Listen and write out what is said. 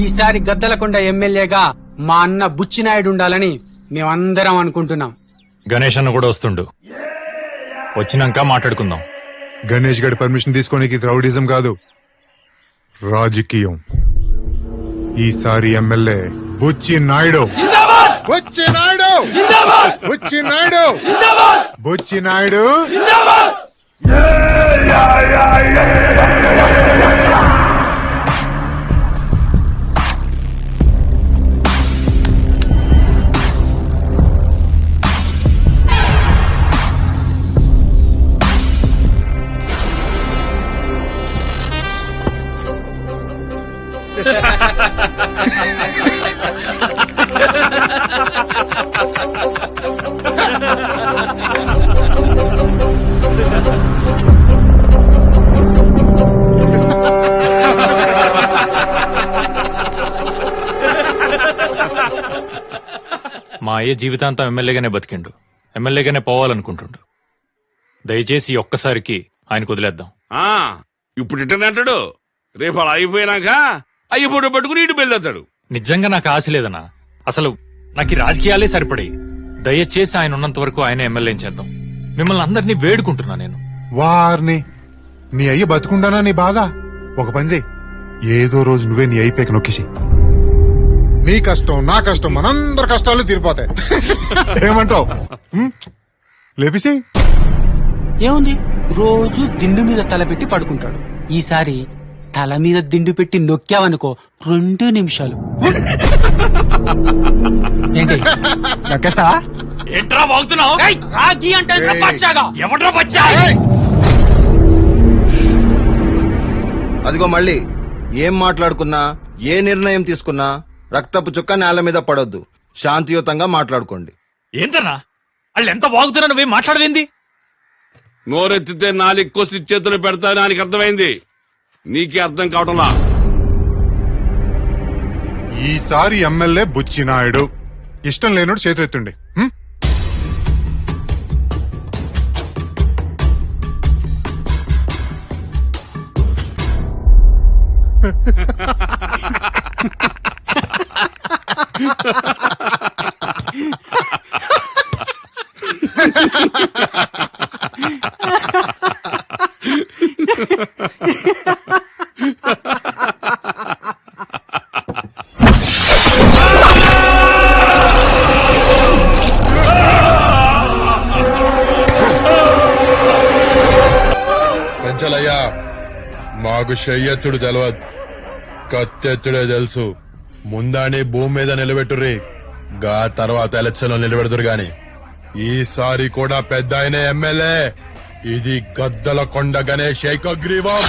ఈసారి గద్దలకొండ ఎమ్మెల్యేగా మా అన్న బుచ్చినాయుడు ఉండాలని మేమందరం అనుకుంటున్నాం. గణేష్ అన్న కూడా వస్తుండు, వచ్చినాక మాట్లాడుకుందాం. గణేష్ గడి పర్మిషన్ తీసుకోనికి రౌడిజం కాదు, రాజకీయం. ఈసారి ఎమ్మెల్యే బుచ్చి నాయుడు. బుచ్చి నాయుడు, బుచ్చి నాయుడు, బుచ్చి నాయుడు. మా అయ్య జీవితాంతం ఎమ్మెల్యేగానే బతికిండు, ఎమ్మెల్యేగానే పోవాలనుకుంటుండు. దయచేసి ఒక్కసారికి ఆయన వదిలేద్దాం. ఇప్పుడు ఇంటర్నెట్టాడు, రేపు అలా అయిపోయినాక అయ్యి ఫోటో పట్టుకుని ఇటు బయలుదేతాడు. నిజంగా నాకు ఆశ లేదన్నా, అసలు నాకు ఈ రాజకీయాలే సరిపడి. దయచేసి ఆయన ఉన్నంత వరకు ఆయన ఎమ్మెల్యే చేద్దాం. మిమ్మల్ని అందరినీ వేడుకుంటున్నా నేను. వారిని నీ అయ్య బతుకుండానా నీ బాధ? ఒక పని చెయ్యి, ఏదో రోజు నువ్వే నీ అయ్యి పేక నొక్కేసి, నీ కష్టం నా కష్టం మనందరి కష్టాలు తీరిపోతాయి. ఏమంటావు? లేపిసి ఏముంది, రోజు దిండు మీద తల పెట్టి పడుకుంటాడు. ఈసారి తల మీద దిండు పెట్టి నొక్కావనుకో 2 నిమిషాలు. ఏంటి నొక్కేస్తావా? ఏంట్రా వాగుతున్నావు? రాగి అంటే ఎవడ్రా బచ్చా? అదిగో మళ్ళీ ఏం మాట్లాడుకున్నా, ఏ నిర్ణయం తీసుకున్నా రక్తపు చుక్క నేల మీద పడొద్దు. శాంతియుతంగా మాట్లాడుకోండి. ఏంటన్నా వాళ్ళు ఎంత వాగుతున్నా నువ్వేం మాట్లాడవేంది? నోరెత్తితే 4 కోసి చేతులు పెడతా దానికి అర్థమైంది, నీకే అర్థం కావడంలా. ఈసారి ఎమ్మెల్యే బుచ్చి నాయుడు. ఇష్టం లేనుడు చేతులెత్తుండి. పెంచలయ్యా, మాకు చెయ్యెత్తుడు తెలవదు, కత్తెత్తుడే తెలుసు. ముందాని భూమి మీద నిలబెట్టుర్రి, గా తర్వాత ఎలక్షన్ లో నిలబెడుతురు గాని. ఈసారి కూడా పెద్ద ఆయన ఎమ్మెల్యే. ఇది గద్దలకొండ గణేష్ ఏకగ్రీవం.